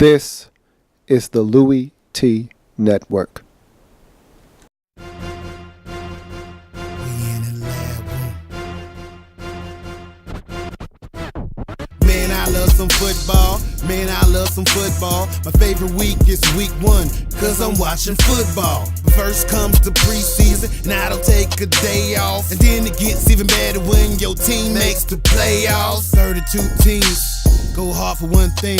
This is the Louie T Network. Man, I love some football. Man, I love some football. My favorite week is week 1, cause I'm watching football. First comes the preseason, and I don't take a day off. And then it gets even better when your team makes the playoffs. 32 teams go hard for one thing.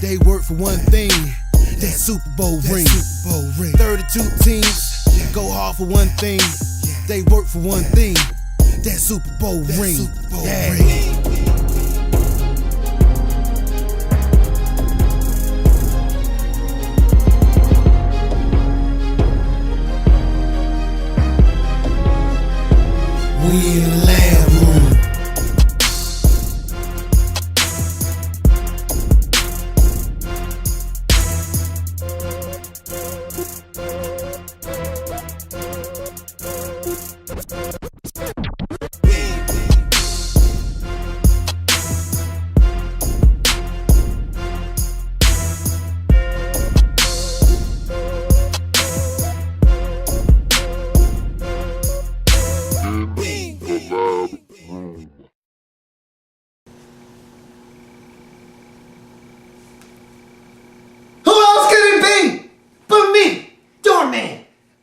They work for one thing. That Super Bowl ring. 32 teams go hard for one thing. They work for one thing. That Super Bowl ring. We in the lab room.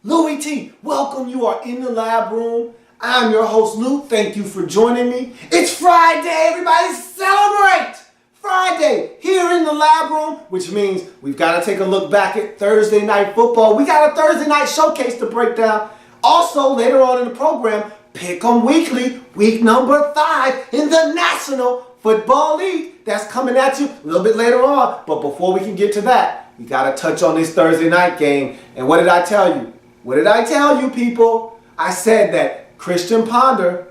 Louie T, welcome. You are in the lab room. I'm your host, Lou. Thank you for joining me. It's Friday. Everybody celebrate! Friday here in the lab room, which means we've got to take a look back at Thursday Night Football. We got a Thursday Night Showcase to break down. Also, later on in the program, Pick 'em Weekly, week number 5 in the National Football League. That's coming at you a little bit later on. But before we can get to that, we got to touch on this Thursday night game. And what did I tell you? What did I tell you, people? I said that Christian Ponder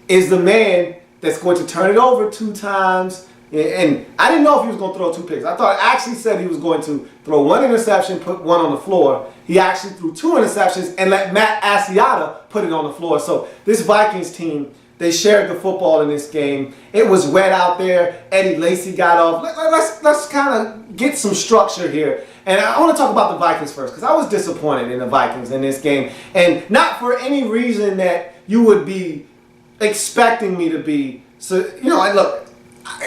is the man that's going to turn it over 2 times. And I didn't know if he was going to throw 2 picks. I thought I actually said he was going to throw 1 interception, put 1 on the floor. He actually threw 2 interceptions and let Matt Asiata put it on the floor. So this Vikings team, they shared the football in this game. It was wet out there. Eddie Lacy got off. Let's kind of get some structure here. And I want to talk about the Vikings first, because I was disappointed in the Vikings in this game. And not for any reason that you would be expecting me to be. So, look,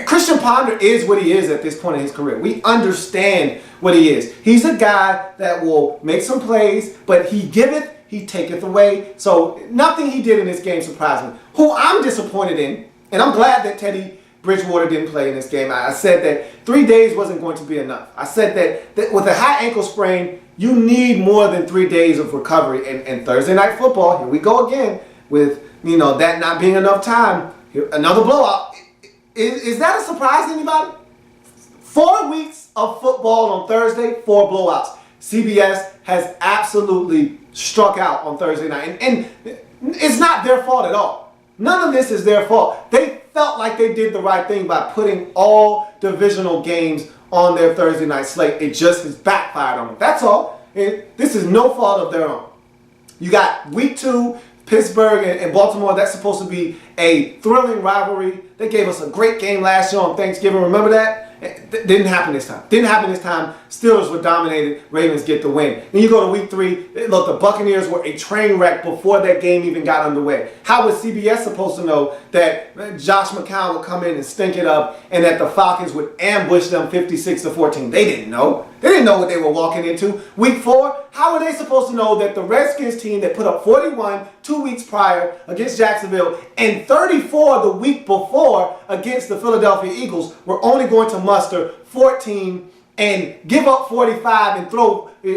Christian Ponder is what he is at this point in his career. We understand what he is. He's a guy that will make some plays, but he giveth, he taketh away. So nothing he did in this game surprised me. Who I'm disappointed in, and I'm glad that Teddy Bridgewater didn't play in this game. I said that 3 days wasn't going to be enough. I said that with a high ankle sprain, you need more than 3 days of recovery. And Thursday Night Football, here we go again with that not being enough time. Another blowout. Is that a surprise to anybody? 4 weeks of football on Thursday, 4 blowouts. CBS has absolutely struck out on Thursday night. And it's not their fault at all. None of this is their fault. They felt like they did the right thing by putting all divisional games on their Thursday night slate. It just has backfired on them. That's all. This is no fault of their own. You got week 2, Pittsburgh and Baltimore. That's supposed to be a thrilling rivalry. They gave us a great game last year on Thanksgiving. Remember that? It didn't happen this time. Steelers were dominated. Ravens get the win. Then you go to week 3. Look, the Buccaneers were a train wreck before that game even got underway. How was CBS supposed to know that Josh McCown would come in and stink it up and that the Falcons would ambush them 56-14? They didn't know. They didn't know what they were walking into. Week 4, how were they supposed to know that the Redskins team that put up 41 2 weeks prior against Jacksonville and 34 the week before against the Philadelphia Eagles were only going to muster 14 and give up 45 and throw 4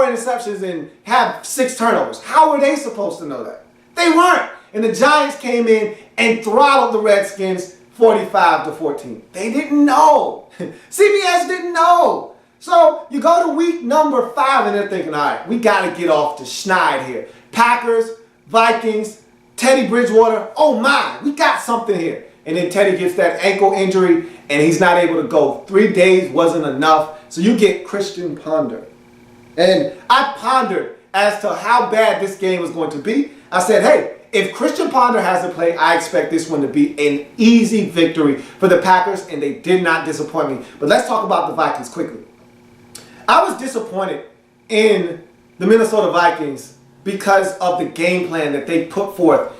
interceptions and have 6 turnovers? How were they supposed to know that? They weren't. And the Giants came in and throttled the Redskins 45-14. They didn't know. CBS didn't know. So you go to week number 5 and they're thinking, all right, we got to get off the schneid here. Packers, Vikings, Teddy Bridgewater, oh my, we got something here. And then Teddy gets that ankle injury and he's not able to go. 3 days wasn't enough. So you get Christian Ponder. And I pondered as to how bad this game was going to be. I said, hey, if Christian Ponder has to play, I expect this one to be an easy victory for the Packers, and they did not disappoint me. But let's talk about the Vikings quickly. I was disappointed in the Minnesota Vikings because of the game plan that they put forth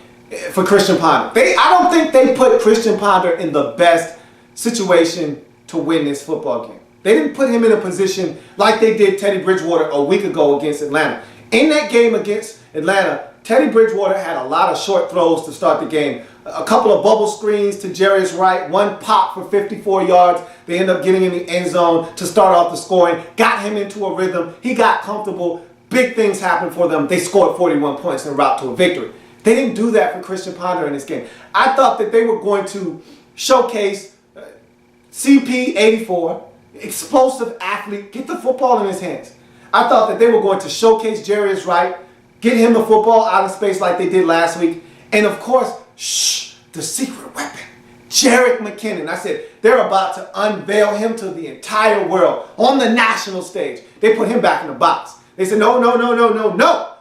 for Christian Ponder. I don't think they put Christian Ponder in the best situation to win this football game. They didn't put him in a position like they did Teddy Bridgewater a week ago against Atlanta. In that game against Atlanta, Teddy Bridgewater had a lot of short throws to start the game. A couple of bubble screens to Jarius Wright, one pop for 54 yards. They end up getting in the end zone to start off the scoring. Got him into a rhythm. He got comfortable. Big things happened for them. They scored 41 points en route to a victory. They didn't do that for Christian Ponder in this game. I thought that they were going to showcase CP84, explosive athlete, get the football in his hands. I thought that they were going to showcase Jarius Wright, get him the football out of space like they did last week. And of course, the secret weapon, Jerick McKinnon. I said, they're about to unveil him to the entire world on the national stage. They put him back in the box. They said, no.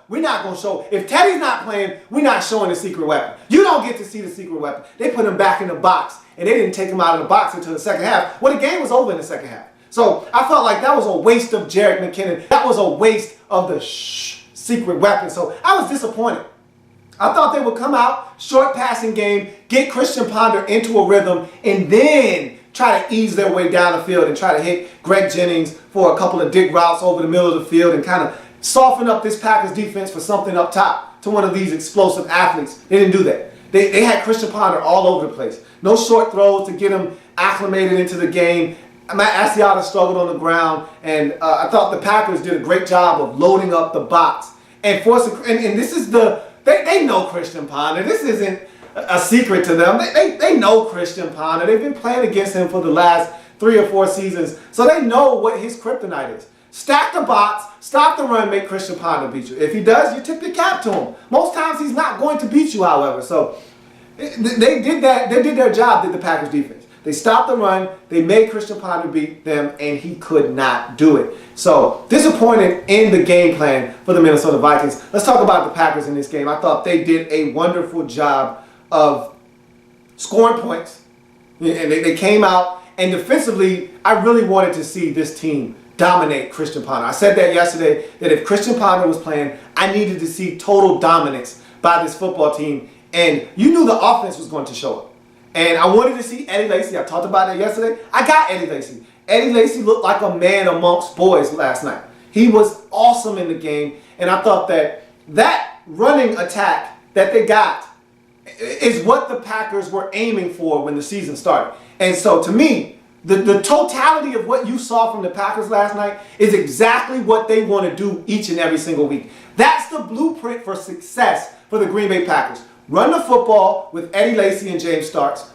We're not going to show. If Teddy's not playing, we're not showing the secret weapon. You don't get to see the secret weapon. They put him back in the box, and they didn't take him out of the box until the second half. Well, the game was over in the second half. So I felt like that was a waste of Jerick McKinnon. That was a waste of the secret weapon. So I was disappointed. I thought they would come out, short passing game, get Christian Ponder into a rhythm, and then try to ease their way down the field and try to hit Greg Jennings for a couple of dig routes over the middle of the field and kind of soften up this Packers defense for something up top to one of these explosive athletes. They didn't do that. They had Christian Ponder all over the place. No short throws to get him acclimated into the game. Matt Asiata struggled on the ground, and I thought the Packers did a great job of loading up the box and forcing. And this is they know Christian Ponder. This isn't a secret to them. They know Christian Ponder. They've been playing against him for the last 3 or 4 seasons, so they know what his kryptonite is. Stack the box, stop the run, make Christian Ponder beat you. If he does, you tip your cap to him. Most times he's not going to beat you, however. So they did that. They did their job, did the Packers defense. They stopped the run, they made Christian Ponder beat them, and he could not do it. So disappointed in the game plan for the Minnesota Vikings. Let's talk about the Packers in this game. I thought they did a wonderful job of scoring points. And they came out, and defensively, I really wanted to see this team dominate Christian Ponder. I said that yesterday, that if Christian Ponder was playing, I needed to see total dominance by this football team. And you knew the offense was going to show up. And I wanted to see Eddie Lacy. I talked about that yesterday. I got Eddie Lacy. Eddie Lacy looked like a man amongst boys last night. He was awesome in the game. And I thought that running attack that they got is what the Packers were aiming for when the season started. And so to me, the totality of what you saw from the Packers last night is exactly what they want to do each and every single week. That's the blueprint for success for the Green Bay Packers. Run the football with Eddie Lacy and James Starks.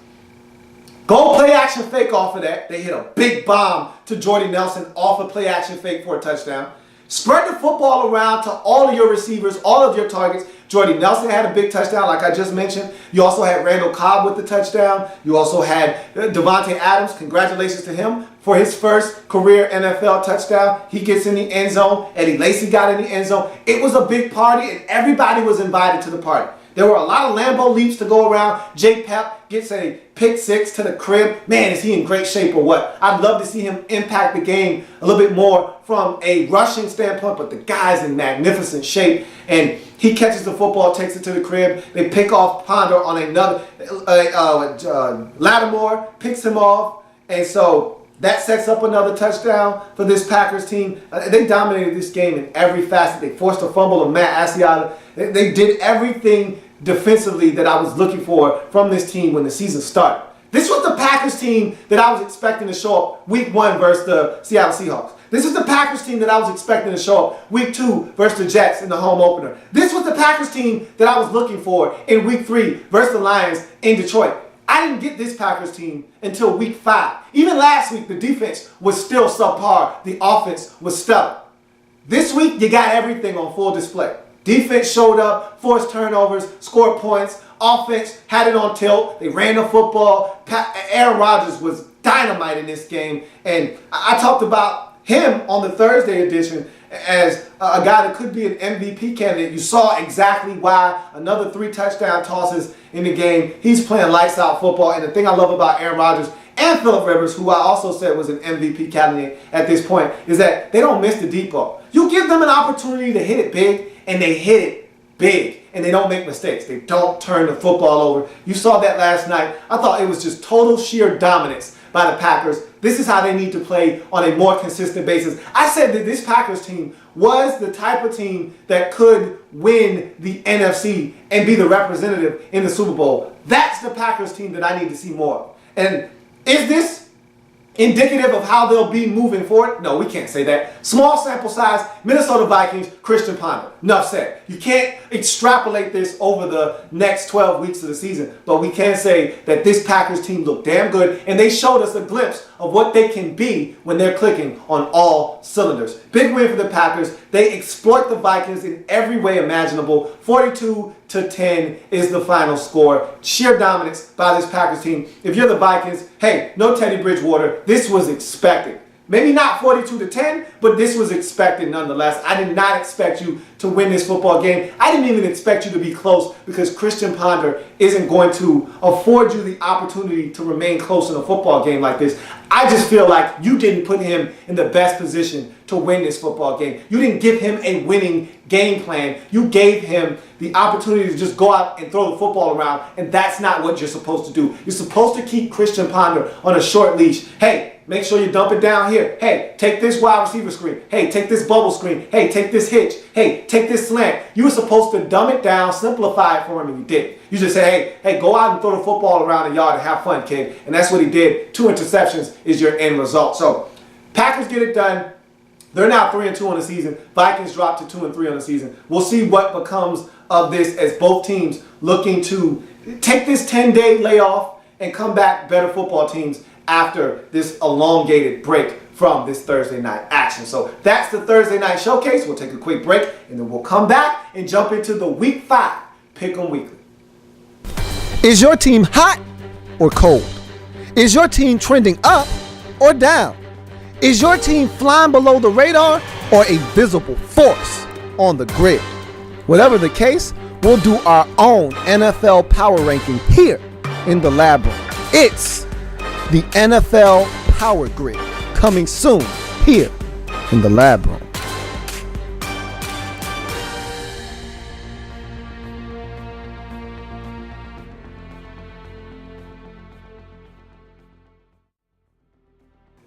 Go play action fake off of that. They hit a big bomb to Jordy Nelson off a play action fake for a touchdown. Spread the football around to all of your receivers, all of your targets. Jordy Nelson had a big touchdown, like I just mentioned. You also had Randall Cobb with the touchdown. You also had Devontae Adams. Congratulations to him for his first career NFL touchdown. He gets in the end zone. Eddie Lacy got in the end zone. It was a big party, and everybody was invited to the party. There were a lot of Lambeau leaps to go around. Jake Pep gets a pick 6 to the crib. Man, is he in great shape or what? I'd love to see him impact the game a little bit more from a rushing standpoint, but the guy's in magnificent shape. And he catches the football, takes it to the crib. They pick off Ponder on another. Lattimore picks him off. And so that sets up another touchdown for this Packers team. They dominated this game in every facet. They forced a fumble of Matt Asiata. They did everything defensively that I was looking for from this team when the season started. This was the Packers team that I was expecting to show up week 1 versus the Seattle Seahawks. This is the Packers team that I was expecting to show up week 2 versus the Jets in the home opener. This was the Packers team that I was looking for in week 3 versus the Lions in Detroit. I didn't get this Packers team until week 5. Even last week, the defense was still subpar. The offense was stellar. This week, you got everything on full display. Defense showed up, forced turnovers, scored points. Offense had it on tilt. They ran the football. Aaron Rodgers was dynamite in this game. And I talked about him on the Thursday edition as a guy that could be an MVP candidate. You saw exactly why. Another 3 touchdown tosses in the game. He's playing lights out football. And the thing I love about Aaron Rodgers and Phillip Rivers, who I also said was an MVP candidate at this point, is that they don't miss the deep ball. You give them an opportunity to hit it big, and they hit it big. And they don't make mistakes. They don't turn the football over. You saw that last night. I thought it was just total sheer dominance by the Packers. This is how they need to play on a more consistent basis. I said that this Packers team was the type of team that could win the NFC and be the representative in the Super Bowl. That's the Packers team that I need to see more of. And is this indicative of how they'll be moving forward? No, we can't say that. Small sample size, Minnesota Vikings, Christian Ponder. Enough said. You can't extrapolate this over the next 12 weeks of the season, but we can say that this Packers team looked damn good, and they showed us a glimpse of what they can be when they're clicking on all cylinders. Big win for the Packers. They exploit the Vikings in every way imaginable. 42-10 is the final score. Sheer dominance by this Packers team. If you're the Vikings, hey, no Teddy Bridgewater. This was expected. Maybe not 42-10, but this was expected nonetheless. I did not expect you to win this football game. I didn't even expect you to be close because Christian Ponder isn't going to afford you the opportunity to remain close in a football game like this. I just feel like you didn't put him in the best position to win this football game. You didn't give him a winning game plan. You gave him the opportunity to just go out and throw the football around, and that's not what you're supposed to do. You're supposed to keep Christian Ponder on a short leash. Hey, make sure you dump it down here. Hey, take this wide receiver screen. Hey, take this bubble screen. Hey, take this hitch. Hey, take this slant. You were supposed to dumb it down, simplify it for him, and you did. You just say, hey, go out and throw the football around the yard and have fun, kid. And that's what he did. 2 interceptions is your end result. So, Packers get it done. They're now 3-2 on the season. Vikings drop to 2-3 on the season. We'll see what becomes of this as both teams looking to take this 10-day layoff and come back better football teams after this elongated break from this Thursday night action. So that's the Thursday night showcase. We'll take a quick break and then we'll come back and jump into the Week 5 Pick'em Weekly. Is your team hot or cold? Is your team trending up or down? Is your team flying below the radar or a visible force on the grid? Whatever the case, we'll do our own NFL power ranking here in the lab room. It's the NFL Power Grid, coming soon here in the lab room.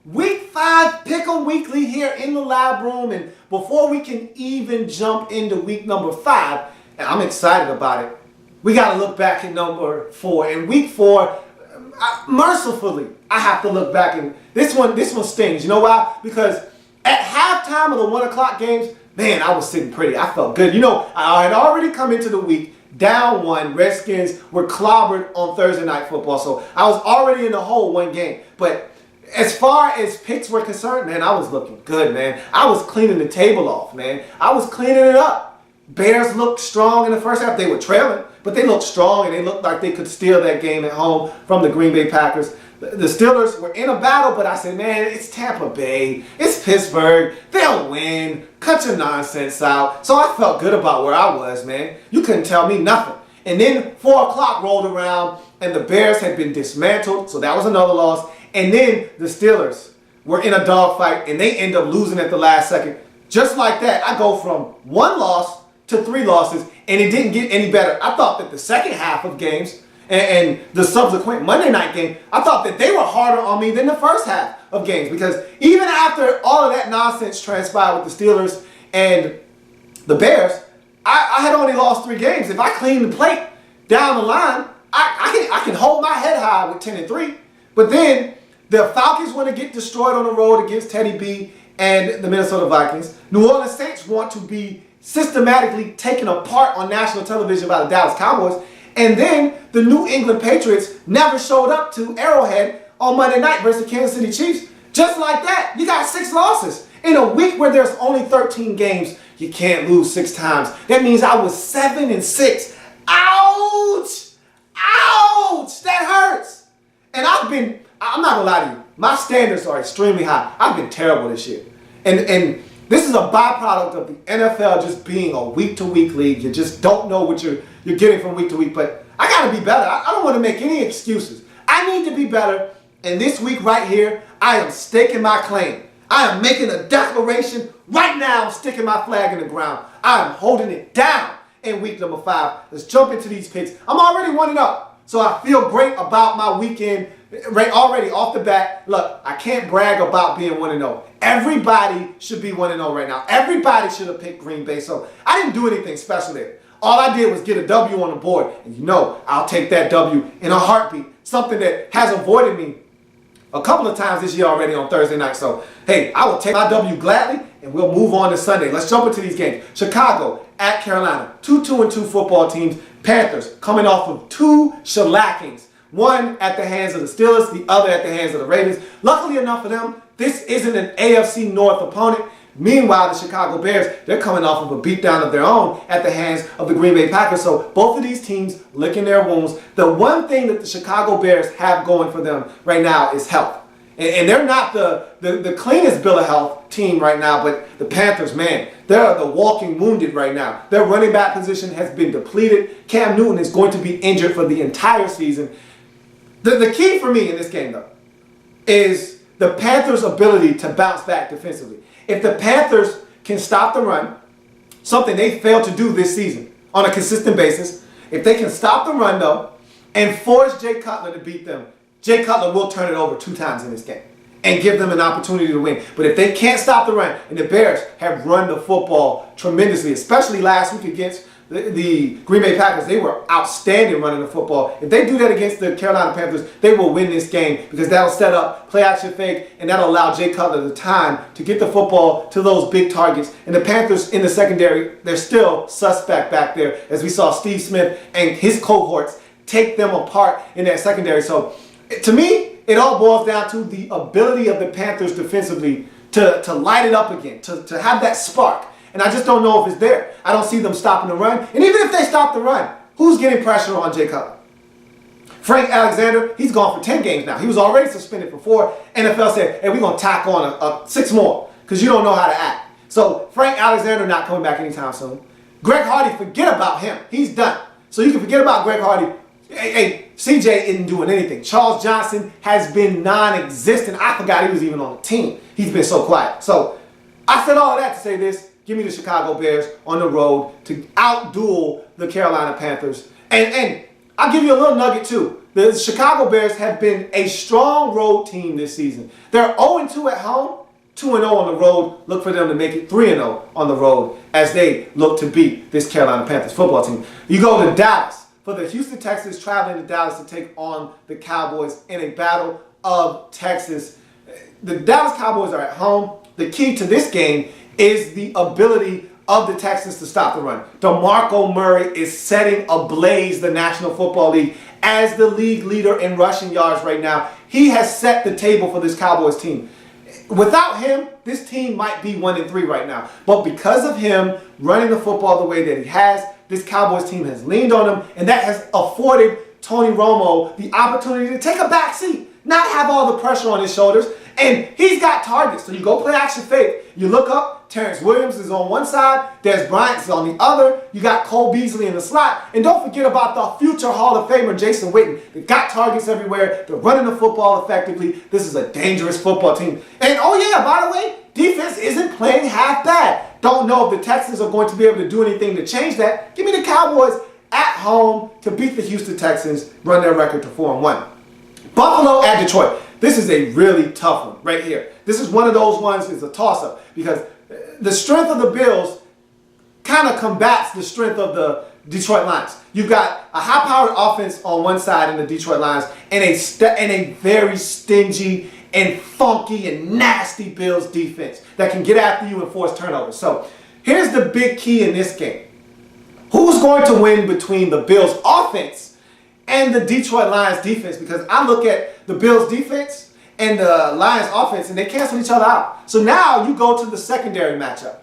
Week 5 Pick'em Weekly here in the lab room, and before we can even jump into week number 5, and I'm excited about it, we got to look back at number 4. In week 4, mercifully, I have to look back, and this one stings. You know why? Because at halftime of the 1 o'clock games, man, I was sitting pretty. I felt good. You know, I had already come into the week down 1. Redskins were clobbered on Thursday Night Football, so I was already in the hole 1 game. But as far as picks were concerned, man, I was looking good, man. I was cleaning the table off, man. I was cleaning it up. Bears looked strong in the first half. They were trailing, but they looked strong, and they looked like they could steal that game at home from the Green Bay Packers. The Steelers were in a battle, but I said, man, it's Tampa Bay. It's Pittsburgh. They'll win. Cut your nonsense out. So I felt good about where I was, man. You couldn't tell me nothing. And then 4 o'clock rolled around, and the Bears had been dismantled, so that was another loss. And then the Steelers were in a dogfight, and they end up losing at the last second. Just like that, I go from 1 loss to 3 losses, and it didn't get any better. I thought that the second half of games and the subsequent Monday night game, I thought that they were harder on me than the first half of games, because even after all of that nonsense transpired with the Steelers and the Bears, I had only lost 3 games. If I clean the plate down the line, I can hold my head high with 10-3. But then the Falcons want to get destroyed on the road against Teddy B and the Minnesota Vikings. New Orleans Saints want to be systematically taken apart on national television by the Dallas Cowboys. And then the New England Patriots never showed up to Arrowhead on Monday night versus the Kansas City Chiefs. Just like that, you got 6 losses. In a week where there's only 13 games, you can't lose 6 times. That means I was 7-6. Ouch! Ouch! That hurts. And I'm not gonna lie to you, my standards are extremely high. I've been terrible this year. And this is a byproduct of the NFL just being a week-to-week league. You just don't know what you're getting from week to week. But I got to be better. I don't want to make any excuses. I need to be better. And this week right here, I am staking my claim. I am making a declaration right now. I'm sticking my flag in the ground. I am holding it down in week number 5. Let's jump into these picks. I'm already 1-0. So I feel great about my weekend right already off the bat. Look, I can't brag about being 1-0. Everybody should be 1-0 right now. Everybody should have picked Green Bay. So I didn't do anything special there. All I did was get a W on the board. And you know, I'll take that W in a heartbeat. Something that has avoided me a couple of times this year already on Thursday night. So, hey, I will take my W gladly, and we'll move on to Sunday. Let's jump into these games. Chicago at Carolina. 2-2-2 football teams. Panthers coming off of 2 shellackings. One at the hands of the Steelers, the other at the hands of the Ravens. Luckily enough for them, this isn't an AFC North opponent. Meanwhile, the Chicago Bears, they're coming off of a beatdown of their own at the hands of the Green Bay Packers. So both of these teams licking their wounds. The one thing that the Chicago Bears have going for them right now is health. And they're not the cleanest bill of health team right now, but the Panthers, man, they're the walking wounded right now. Their running back position has been depleted. Cam Newton is going to be injured for the entire season. The key for me in this game, though, is the Panthers' ability to bounce back defensively. If the Panthers can stop the run, something they failed to do this season on a consistent basis, if they can stop the run, though, and force Jay Cutler to beat them, Jay Cutler will turn it over 2 times in this game and give them an opportunity to win. But if they can't stop the run, and the Bears have run the football tremendously, especially last week against the Green Bay Packers, they were outstanding running the football. If they do that against the Carolina Panthers, they will win this game because that'll set up play action fake, and that'll allow Jay Cutler the time to get the football to those big targets. And the Panthers in the secondary, they're still suspect back there, as we saw Steve Smith and his cohorts take them apart in that secondary. So to me, it all boils down to the ability of the Panthers defensively to light it up again, to have that spark. And I just don't know if it's there. I don't see them stopping the run. And even if they stop the run, who's getting pressure on Jay Cutler? Frank Alexander, he's gone for 10 games now. He was already suspended for 4. NFL said, hey, we're going to tack on 6 more because you don't know how to act. So Frank Alexander not coming back anytime soon. Greg Hardy, forget about him. He's done. So you can forget about Greg Hardy. Hey, CJ isn't doing anything. Charles Johnson has been non-existent. I forgot he was even on the team. He's been so quiet. So I said all of that to say this. Give me the Chicago Bears on the road to outduel the Carolina Panthers. And I'll give you a little nugget too. The Chicago Bears have been a strong road team this season. They're 0-2 at home, 2-0 on the road. Look for them to make it 3-0 on the road as they look to beat this Carolina Panthers football team. You go to Dallas for the Houston Texans traveling to Dallas to take on the Cowboys in a battle of Texas. The Dallas Cowboys are at home. The key to this game is the ability of the Texans to stop the run. DeMarco Murray is setting ablaze the National Football League as the league leader in rushing yards right now. He has set the table for this Cowboys team. Without him, this team might be 1-3 right now. But because of him running the football the way that he has, this Cowboys team has leaned on him, and that has afforded Tony Romo the opportunity to take a back seat, not have all the pressure on his shoulders. And he's got targets. So you go play action fake. You look up, Terrence Williams is on one side, Des Bryant is on the other. You got Cole Beasley in the slot. And don't forget about the future Hall of Famer, Jason Witten. They've got targets everywhere. They're running the football effectively. This is a dangerous football team. And oh yeah, by the way, defense isn't playing half bad. Don't know if the Texans are going to be able to do anything to change that. Give me the Cowboys at home to beat the Houston Texans, run their record to 4-1. Buffalo at Detroit. This is a really tough one right here. This is one of those ones that's a toss-up because the strength of the Bills kind of combats the strength of the Detroit Lions. You've got a high-powered offense on one side in the Detroit Lions and a very stingy and funky and nasty Bills defense that can get after you and force turnovers. So here's the big key in this game. Who's going to win between the Bills offense and the Detroit Lions defense? Because I look at the Bills defense and the Lions offense and they cancel each other out. So now you go to the secondary matchup.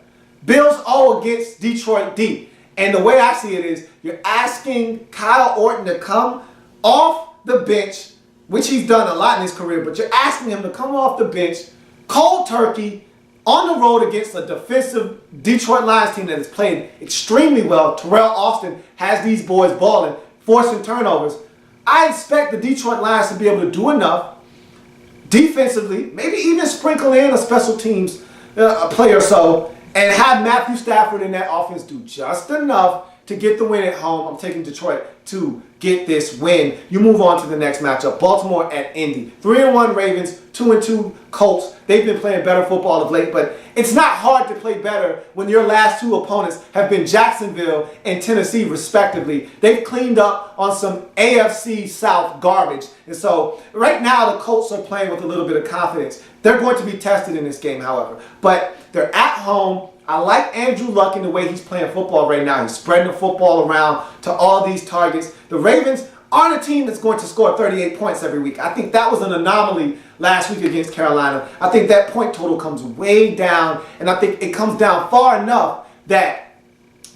Bills O against Detroit D. And the way I see it is you're asking Kyle Orton to come off the bench, which he's done a lot in his career, but you're asking him to come off the bench cold turkey on the road against a defensive Detroit Lions team that has played extremely well. Terrell Austin has these boys balling, forcing turnovers. I expect the Detroit Lions to be able to do enough defensively, maybe even sprinkle in a special teams player or so, and have Matthew Stafford in that offense do just enough to get the win at home. I'm taking Detroit to get this win. You move on to the next matchup. Baltimore at Indy. 3-1 Ravens, 2-2 Colts. They've been playing better football of late, but it's not hard to play better when your last two opponents have been Jacksonville and Tennessee, respectively. They've cleaned up on some AFC South garbage. And so right now the Colts are playing with a little bit of confidence. They're going to be tested in this game, however. But they're at home. I like Andrew Luck in the way he's playing football right now. He's spreading the football around to all these targets. The Ravens aren't a team that's going to score 38 points every week. I think that was an anomaly last week against Carolina. I think that point total comes way down, and I think it comes down far enough that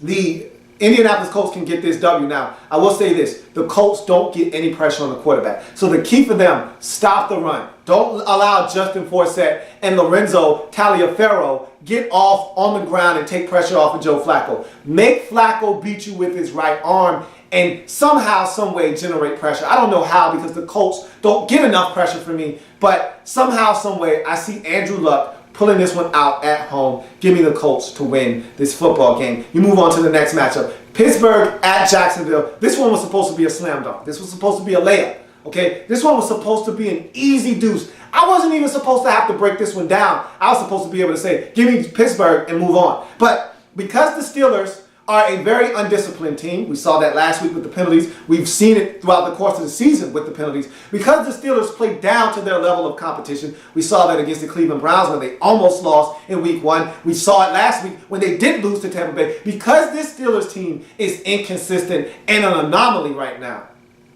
the Indianapolis Colts can get this W. Now, I will say this. The Colts don't get any pressure on the quarterback. So the key for them, stop the run. Don't allow Justin Forsett and Lorenzo Taliaferro get off on the ground and take pressure off of Joe Flacco. Make Flacco beat you with his right arm and somehow, some way generate pressure. I don't know how, because the Colts don't get enough pressure for me, but somehow, some way, I see Andrew Luck pulling this one out at home. Give me the Colts to win this football game. You move on to the next matchup. Pittsburgh at Jacksonville. This one was supposed to be a slam dunk. This was supposed to be a layup. Okay? This one was supposed to be an easy deuce. I wasn't even supposed to have to break this one down. I was supposed to be able to say, give me Pittsburgh and move on. But because the Steelers are a very undisciplined team. We saw that last week with the penalties. We've seen it throughout the course of the season with the penalties. Because the Steelers played down to their level of competition, we saw that against the Cleveland Browns when they almost lost in week 1. We saw it last week when they did lose to Tampa Bay. Because this Steelers team is inconsistent and an anomaly right now,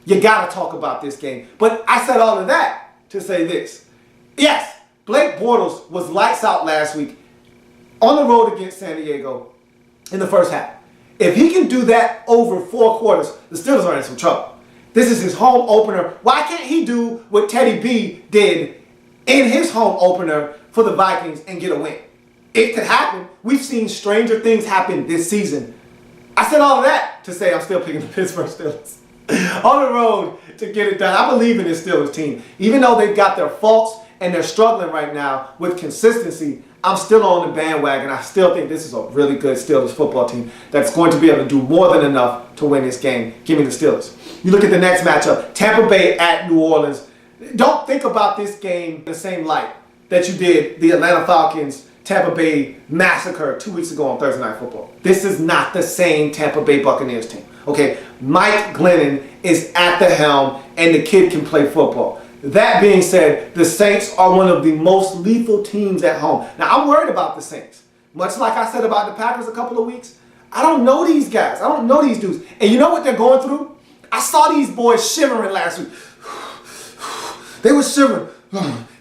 you got to talk about this game. But I said all of that to say this. Yes, Blake Bortles was lights out last week on the road against San Diego in the first half. If he can do that over 4 quarters, the Steelers are in some trouble. This is his home opener. Why can't he do what Teddy B did in his home opener for the Vikings and get a win? It could happen. We've seen stranger things happen this season. I said all of that to say I'm still picking the Pittsburgh Steelers on the road to get it done. I believe in this Steelers team. Even though they've got their faults and they're struggling right now with consistency, I'm still on the bandwagon. I still think this is a really good Steelers football team that's going to be able to do more than enough to win this game. Give me the Steelers. You look at the next matchup, Tampa Bay at New Orleans. Don't think about this game in the same light that you did the Atlanta Falcons Tampa Bay massacre 2 weeks ago on Thursday Night Football. This is not the same Tampa Bay Buccaneers team. Okay, Mike Glennon is at the helm and the kid can play football. That being said, the Saints are one of the most lethal teams at home. Now, I'm worried about the Saints. Much like I said about the Packers a couple of weeks, I don't know these guys. I don't know these dudes. And you know what they're going through? I saw these boys shivering last week. They were shivering.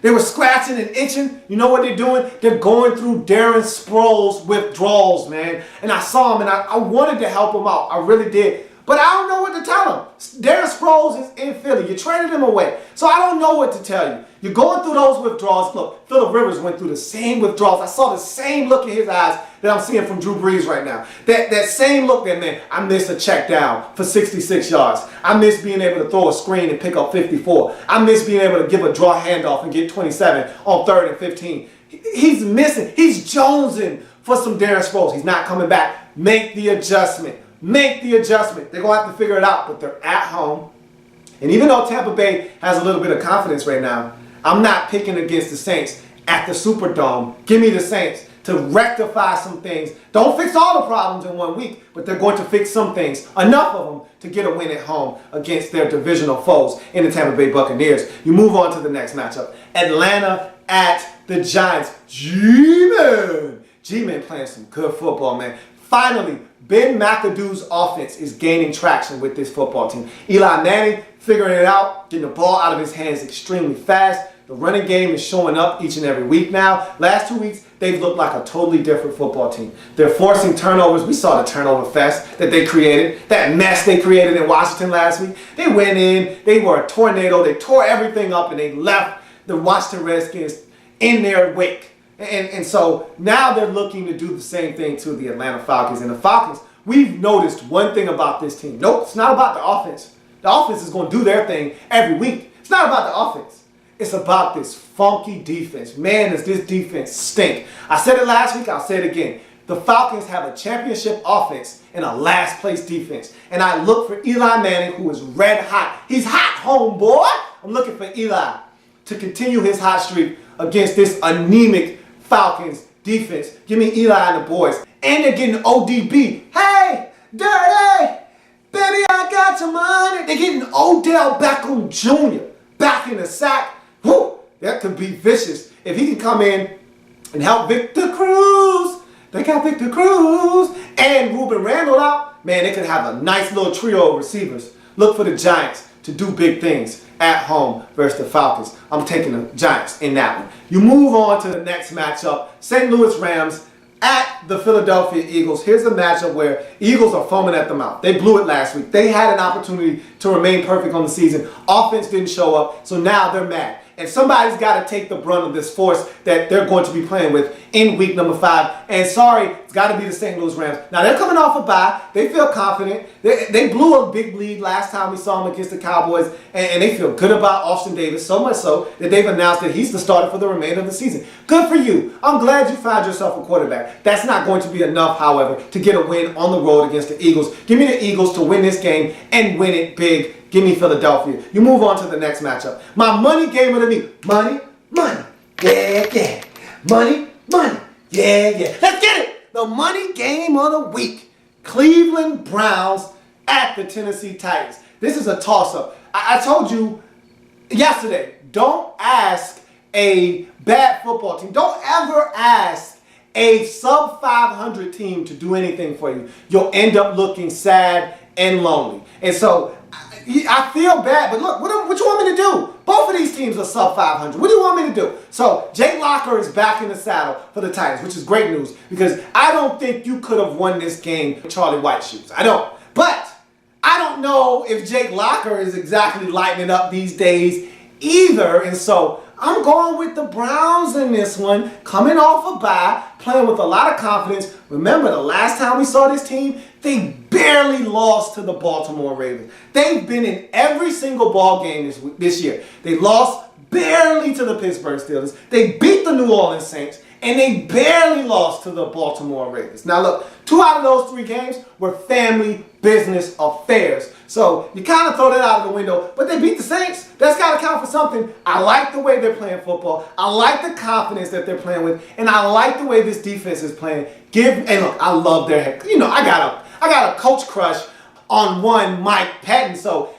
They were scratching and itching. You know what they're doing? They're going through Darren Sproles' withdrawals, man. And I saw him, and I wanted to help him out. I really did. But I don't know what to tell him. Darren Sproles is in Philly. You traded him away. So I don't know what to tell you. You're going through those withdrawals. Look, Phillip Rivers went through the same withdrawals. I saw the same look in his eyes that I'm seeing from Drew Brees right now. That same look that, man, I missed a check down for 66 yards. I miss being able to throw a screen and pick up 54. I miss being able to give a draw handoff and get 27 on 3rd and 15. He's missing. He's jonesing for some Darren Sproles. He's not coming back. Make the adjustment. Make the adjustment. They're going to have to figure it out, but they're at home. And even though Tampa Bay has a little bit of confidence right now, I'm not picking against the Saints at the Superdome. Give me the Saints to rectify some things. Don't fix all the problems in 1 week, but they're going to fix some things, enough of them, to get a win at home against their divisional foes in the Tampa Bay Buccaneers. You move on to the next matchup. Atlanta at the Giants. G-Man. G-Man playing some good football, man. Finally, Ben McAdoo's offense is gaining traction with this football team. Eli Manning figuring it out, getting the ball out of his hands extremely fast. The running game is showing up each and every week now. Last 2 weeks, they've looked like a totally different football team. They're forcing turnovers. We saw the turnover fest that they created, that mess they created in Washington last week. They went in, they were a tornado, they tore everything up, and they left the Washington Redskins in their wake. And so now they're looking to do the same thing to the Atlanta Falcons. And the Falcons, we've noticed one thing about this team. Nope, it's not about the offense. The offense is going to do their thing every week. It's not about the offense. It's about this funky defense. Man, does this defense stink. I said it last week, I'll say it again. The Falcons have a championship offense and a last place defense. And I look for Eli Manning, who is red hot. He's hot, homeboy. I'm looking for Eli to continue his hot streak against this anemic Falcons defense. Give me Eli and the boys. And they're getting ODB. Hey, Dirty, baby, I got your money. They're getting Odell Beckham Jr. back in the sack. Whew, that could be vicious. If he can come in and help Victor Cruz. They got Victor Cruz and Ruben Randall out. Man, they could have a nice little trio of receivers. Look for the Giants to do big things at home versus the Falcons. I'm taking the Giants in that one. You move on to the next matchup. St. Louis Rams at the Philadelphia Eagles. Here's a matchup where Eagles are foaming at the mouth. They blew it last week. They had an opportunity to remain perfect on the season. Offense didn't show up, so now they're mad. And somebody's got to take the brunt of this force that they're going to be playing with in week number 5. And sorry, it's got to be the St. Louis Rams. Now, they're coming off a bye. They feel confident. They blew a big lead last time we saw them against the Cowboys. And they feel good about Austin Davis, so much so that they've announced that he's the starter for the remainder of the season. Good for you. I'm glad you found yourself a quarterback. That's not going to be enough, however, to get a win on the road against the Eagles. Give me the Eagles to win this game and win it big. Give me Philadelphia. You move on to the next matchup. My money game of the week. Money, yeah, yeah. Money, yeah, yeah. Let's get it. The money game of the week. Cleveland Browns at the Tennessee Titans. This is a toss-up. I told you yesterday, don't ask a bad football team. Don't ever ask a sub-500 team to do anything for you. You'll end up looking sad and lonely. And so I feel bad, but look, what you want me to do? Both of these teams are sub-500. What do you want me to do? So Jake Locker is back in the saddle for the Titans, which is great news because I don't think you could have won this game with Charlie White's shoes. I don't. But I don't know if Jake Locker is exactly lighting it up these days either. And so I'm going with the Browns in this one, coming off a bye, playing with a lot of confidence. Remember, the last time we saw this team, they barely lost to the Baltimore Ravens. They've been in every single ball game this year. They lost barely to the Pittsburgh Steelers. They beat the New Orleans Saints, and they barely lost to the Baltimore Ravens. Now look, 2 out of those 3 games were family business affairs. So you kind of throw that out of the window, but they beat the Saints. That's got to count for something. I like the way they're playing football. I like the confidence that they're playing with, and I like the way this defense is playing. And look, I love their head. You know, I got a coach crush on one Mike Patton, so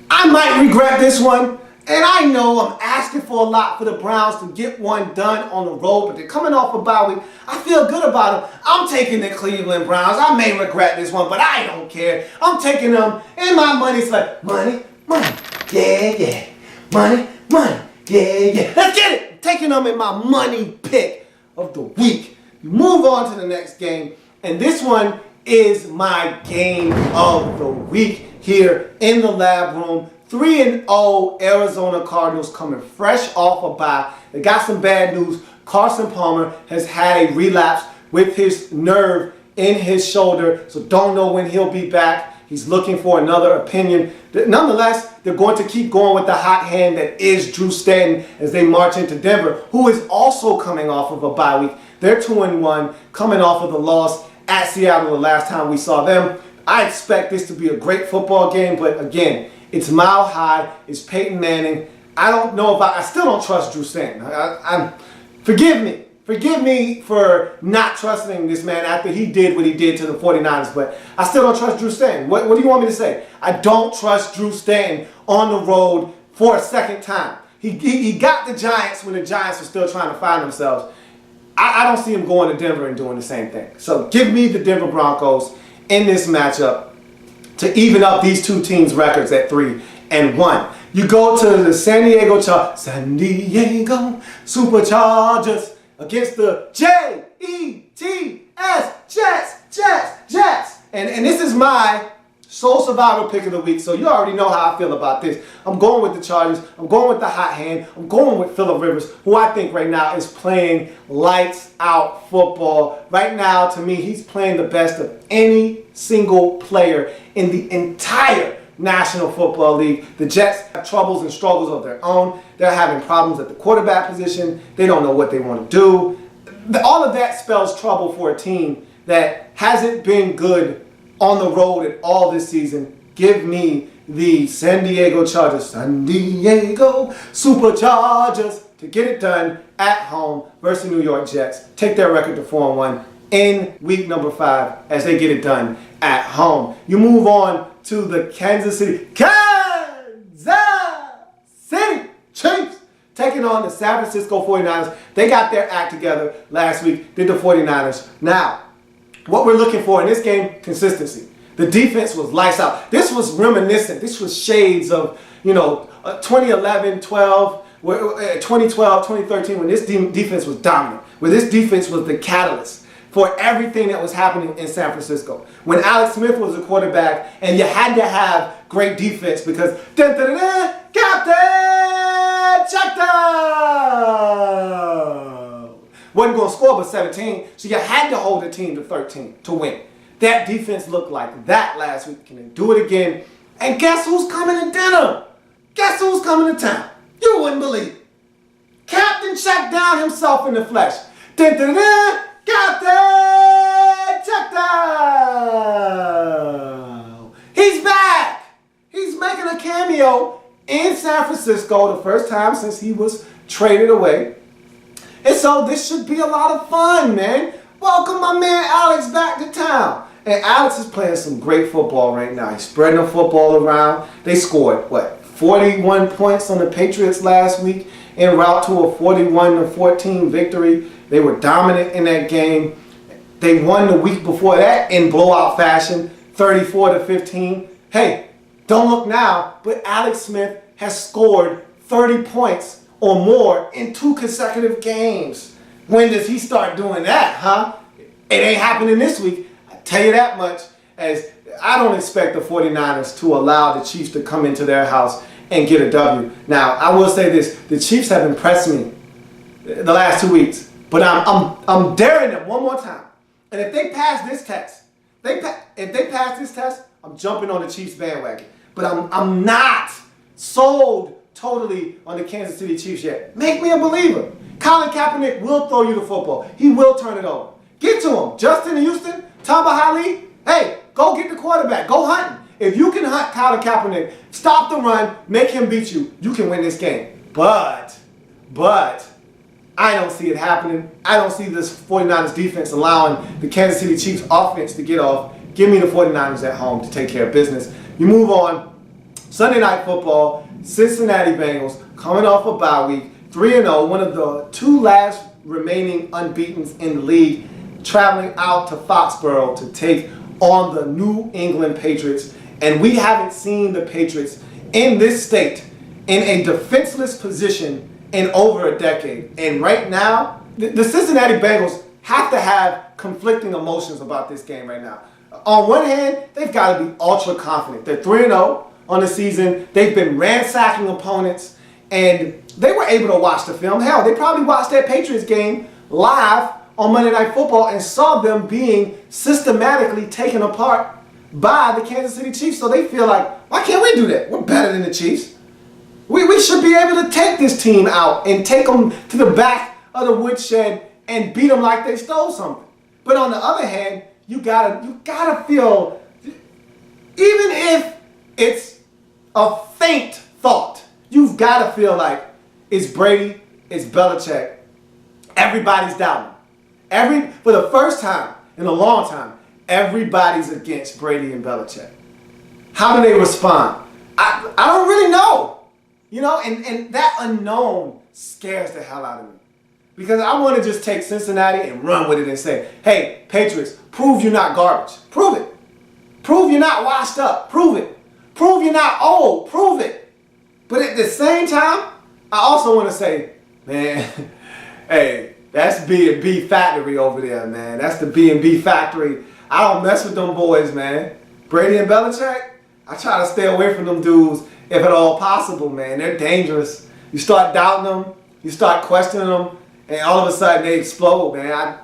I might regret this one. And I know I'm asking for a lot for the Browns to get one done on the road, but they're coming off a bye week. I feel good about them. I'm taking the Cleveland Browns. I may regret this one, but I don't care. I'm taking them, and my money's like, money, yeah, yeah. Money, yeah, yeah. Let's get it. I'm taking them in my money pick of the week. Move on to the next game, and this one is my game of the week here in the lab room. 3-0 Arizona Cardinals coming fresh off a bye. They got some bad news. Carson Palmer has had a relapse with his nerve in his shoulder, so don't know when he'll be back. He's looking for another opinion. Nonetheless, they're going to keep going with the hot hand that is Drew Stanton as they march into Denver, who is also coming off of a bye week. They're 2-1, coming off of the loss at Seattle the last time we saw them. I expect this to be a great football game, but again, it's Mile High. It's Peyton Manning. I don't know if I still don't trust Drew Stanton. Forgive me for not trusting this man after he did what he did to the 49ers, but I still don't trust Drew Stanton. What do you want me to say? I don't trust Drew Stanton on the road for a second time. He got the Giants when the Giants were still trying to find themselves. I don't see him going to Denver and doing the same thing. So give me the Denver Broncos in this matchup to even up these 2 teams' records at 3-1. You go to the San Diego Superchargers against the Jets. And this is my Soul Survivor pick of the week, so you already know how I feel about this. I'm going with the Chargers. I'm going with the hot hand. I'm going with Phillip Rivers, who I think right now is playing lights out football. Right now, to me, he's playing the best of any single player in the entire National Football League. The Jets have troubles and struggles of their own. They're having problems at the quarterback position. They don't know what they want to do. All of that spells trouble for a team that hasn't been good on the road at all this season. Give me the San Diego Chargers, San Diego Superchargers, to get it done at home versus New York Jets. Take their record to 4-1 in week number 5 as they get it done at home. You move on to the Kansas City Chiefs taking on the San Francisco 49ers. They got their act together last week, did the 49ers. Now, what we're looking for in this game, consistency. The defense was lights out. This was reminiscent. This was shades of, 2011, 12, 2012, 2013, when this defense was dominant, where this defense was the catalyst for everything that was happening in San Francisco. When Alex Smith was a quarterback, and you had to have great defense because, Captain, check down! Wasn't going to score but 17, so you had to hold the team to 13 to win. That defense looked like that last week. Can they do it again? And guess who's coming to dinner? Guess who's coming to town? You wouldn't believe it. Captain checked down himself in the flesh. Captain checked down. He's back. He's making a cameo in San Francisco, the first time since he was traded away. And so this should be a lot of fun, man. Welcome my man Alex back to town. And Alex is playing some great football right now. He's spreading the football around. They scored, 41 points on the Patriots last week en route to a 41-14 victory. They were dominant in that game. They won the week before that in blowout fashion, 34-15. Hey, don't look now, but Alex Smith has scored 30 points or more in 2 consecutive games. When does he start doing that, huh? It ain't happening this week. I tell you that much, as I don't expect the 49ers to allow the Chiefs to come into their house and get a W. Now, I will say this. The Chiefs have impressed me the last 2 weeks, but I'm daring them one more time. And if they pass this test, I'm jumping on the Chiefs bandwagon. But I'm not sold totally on the Kansas City Chiefs yet. Make me a believer. Colin Kaepernick will throw you the football. He will turn it over. Get to him. Justin Houston, Tamba Hali, hey, go get the quarterback. Go hunting. If you can hunt Colin Kaepernick, stop the run, make him beat you, you can win this game. But, I don't see it happening. I don't see this 49ers defense allowing the Kansas City Chiefs offense to get off. Give me the 49ers at home to take care of business. You move on. Sunday Night Football, Cincinnati Bengals, coming off a bye week, 3-0, one of the 2 last remaining unbeatens in the league, traveling out to Foxborough to take on the New England Patriots. And we haven't seen the Patriots in this state in a defenseless position in over a decade. And right now, the Cincinnati Bengals have to have conflicting emotions about this game right now. On one hand, they've got to be ultra confident. They're 3-0 on the season. They've been ransacking opponents, and they were able to watch the film. Hell, they probably watched that Patriots game live on Monday Night Football and saw them being systematically taken apart by the Kansas City Chiefs. So they feel like, why can't we do that? We're better than the Chiefs. We should be able to take this team out and take them to the back of the woodshed and beat them like they stole something. But on the other hand, you gotta feel, even if it's a faint thought, you've got to feel like it's Brady, it's Belichick. Everybody's doubting. For the first time in a long time, everybody's against Brady and Belichick. How do they respond? I don't really know. And that unknown scares the hell out of me. Because I want to just take Cincinnati and run with it and say, hey, Patriots, prove you're not garbage. Prove it. Prove you're not washed up. Prove it. Prove you're not old. Prove it. But at the same time, I also want to say, man, hey, that's B&B Factory over there, man. That's the B&B Factory. I don't mess with them boys, man. Brady and Belichick, I try to stay away from them dudes if at all possible, man. They're dangerous. You start doubting them, you start questioning them, and all of a sudden they explode, man.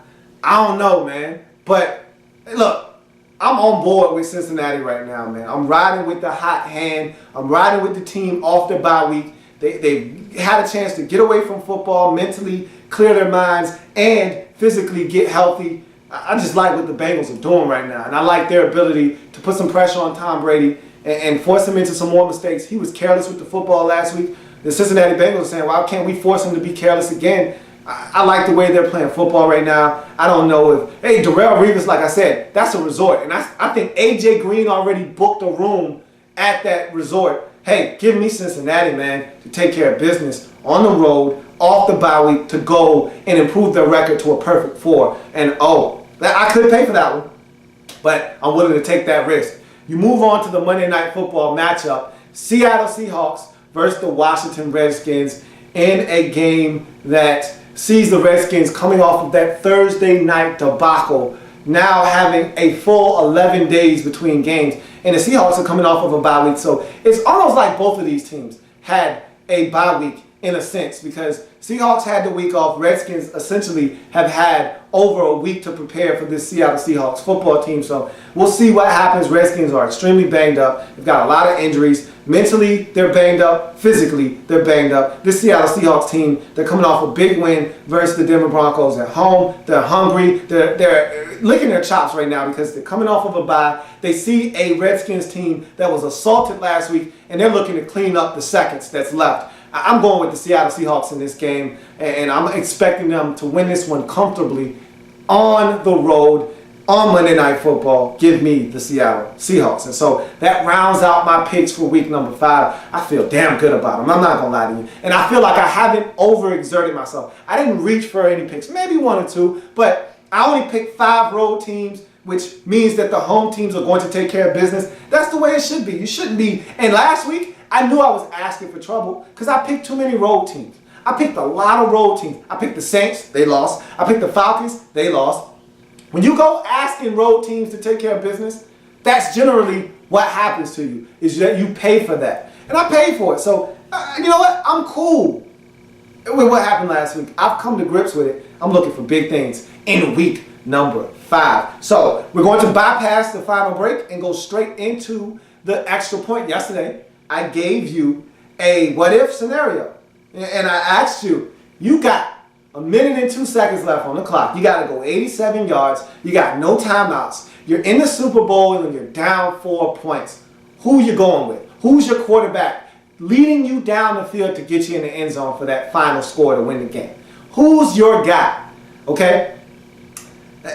I don't know, man. But look, I'm on board with Cincinnati right now, man. I'm riding with the hot hand. I'm riding with the team off their bye week. They had a chance to get away from football, mentally clear their minds, and physically get healthy. I just like what the Bengals are doing right now. And I like their ability to put some pressure on Tom Brady and force him into some more mistakes. He was careless with the football last week. The Cincinnati Bengals are saying, why can't we force him to be careless again? I like the way they're playing football right now. I don't know if, hey, Darrelle Revis, like I said, that's a resort. And I think A.J. Green already booked a room at that resort. Hey, give me Cincinnati, man, to take care of business on the road, off the bye week, to go and improve their record to a perfect 4. And I could pay for that one, but I'm willing to take that risk. You move on to the Monday Night Football matchup, Seattle Seahawks versus the Washington Redskins, in a game that sees the Redskins coming off of that Thursday night debacle, now having a full 11 days between games. And the Seahawks are coming off of a bye week. So it's almost like both of these teams had a bye week in a sense, because Seahawks had the week off. Redskins essentially have had over a week to prepare for this Seattle Seahawks football team. So we'll see what happens. Redskins are extremely banged up. They've got a lot of injuries. Mentally, they're banged up. Physically, they're banged up. This Seattle Seahawks team, they're coming off a big win versus the Denver Broncos at home. They're hungry. They're licking their chops right now because they're coming off of a bye. They see a Redskins team that was assaulted last week, and they're looking to clean up the seconds that's left. I'm going with the Seattle Seahawks in this game, and I'm expecting them to win this one comfortably on the road on Monday Night Football. Give me the Seattle Seahawks. And so that rounds out my picks for week number 5. I feel damn good about them. I'm not going to lie to you. And I feel like I haven't overexerted myself. I didn't reach for any picks, maybe 1 or 2, but I only picked 5 road teams, which means that the home teams are going to take care of business. That's the way it should be. You shouldn't be. And last week, I knew I was asking for trouble because I picked too many road teams. I picked a lot of road teams. I picked the Saints, they lost. I picked the Falcons, they lost. When you go asking road teams to take care of business, that's generally what happens to you, is that you pay for that. And I paid for it. So, you know what? I'm cool with what happened last week. I've come to grips with it. I'm looking for big things in week number 5. So, we're going to bypass the final break and go straight into the extra point. Yesterday, I gave you a what-if scenario. And I asked you, you got a minute and 2 seconds left on the clock. You got to go 87 yards. You got no timeouts. You're in the Super Bowl and you're down 4 points. Who you going with? Who's your quarterback leading you down the field to get you in the end zone for that final score to win the game? Who's your guy? Okay?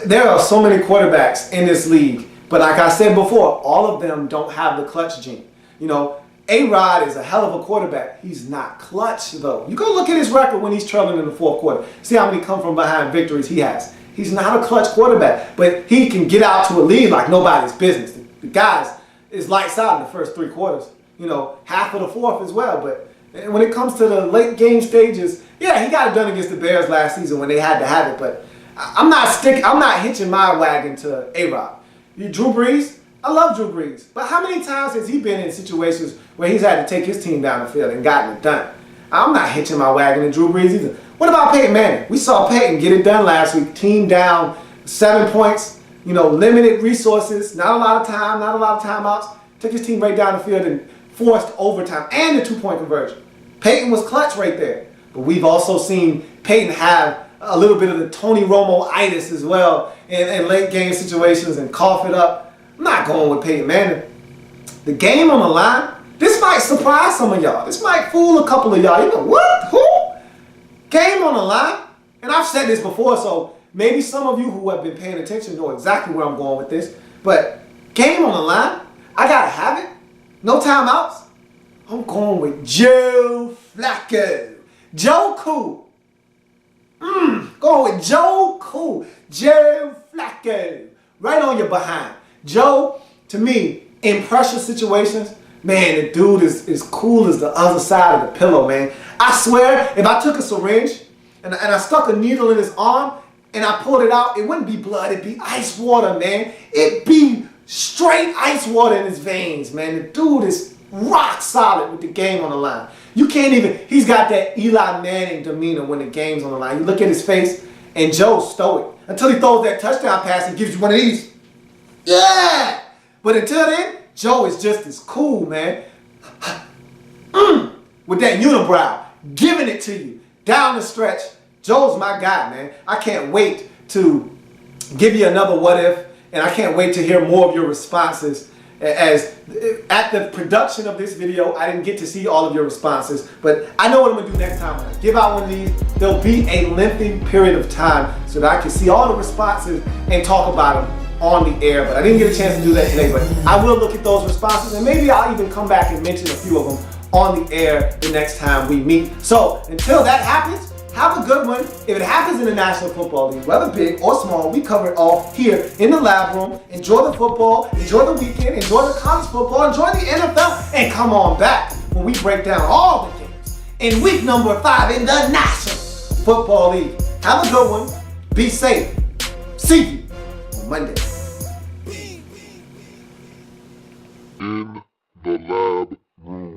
There are so many quarterbacks in this league. But like I said before, all of them don't have the clutch gene. You know, A-Rod is a hell of a quarterback. He's not clutch, though. You go look at his record when he's trailing in the 4th quarter. See how many come from behind victories he has. He's not a clutch quarterback, but he can get out to a lead like nobody's business. The guys is lights out in the first 3 quarters. You know, half of the 4th as well. But when it comes to the late game stages, yeah, he got it done against the Bears last season when they had to have it. But I'm not hitching my wagon to A-Rod. Drew Brees, I love Drew Brees, but how many times has he been in situations where he's had to take his team down the field and gotten it done? I'm not hitching my wagon to Drew Brees either. What about Peyton Manning? We saw Peyton get it done last week. Team down 7 points, you know, limited resources, not a lot of time, not a lot of timeouts. Took his team right down the field and forced overtime and the 2-point conversion. Peyton was clutch right there. But we've also seen Peyton have a little bit of the Tony Romo-itis as well in late game situations and cough it up. I'm not going with Peyton Manning. The game on the line, this might surprise some of y'all. This might fool a couple of y'all. You know, what? Who? Game on the line? And I've said this before, so maybe some of you who have been paying attention know exactly where I'm going with this. But game on the line, I got to have it. No timeouts. I'm going with Joe Flacco. Joe Cool. Going with Joe Cool. Joe Flacco. Right on your behind. Joe, to me, in pressure situations, man, the dude is cool as the other side of the pillow, man. I swear, if I took a syringe and I stuck a needle in his arm and I pulled it out, it wouldn't be blood. It'd be ice water, man. It'd be straight ice water in his veins, man. The dude is rock solid with the game on the line. You can't even, he's got that Eli Manning demeanor when the game's on the line. You look at his face, and Joe's stoic. Until he throws that touchdown pass and gives you one of these. Yeah! But until then, Joe is just as cool, man. With that unibrow, giving it to you. Down the stretch, Joe's my guy, man. I can't wait to give you another what if, and I can't wait to hear more of your responses. As at the production of this video, I didn't get to see all of your responses, but I know what I'm gonna do next time. When I give out one of these, there'll be a lengthy period of time so that I can see all the responses and talk about them on the air, but I didn't get a chance to do that today. But I will look at those responses, and maybe I'll even come back and mention a few of them on the air the next time we meet. So until that happens, have a good one. If it happens in the National Football League, whether big or small, we cover it all here in the lab room. Enjoy the football, enjoy the weekend, enjoy the college football, enjoy the NFL, and come on back when we break down all the games in week number 5 in the National Football League. Have a good one. Be safe. See you on Monday. In the lab room.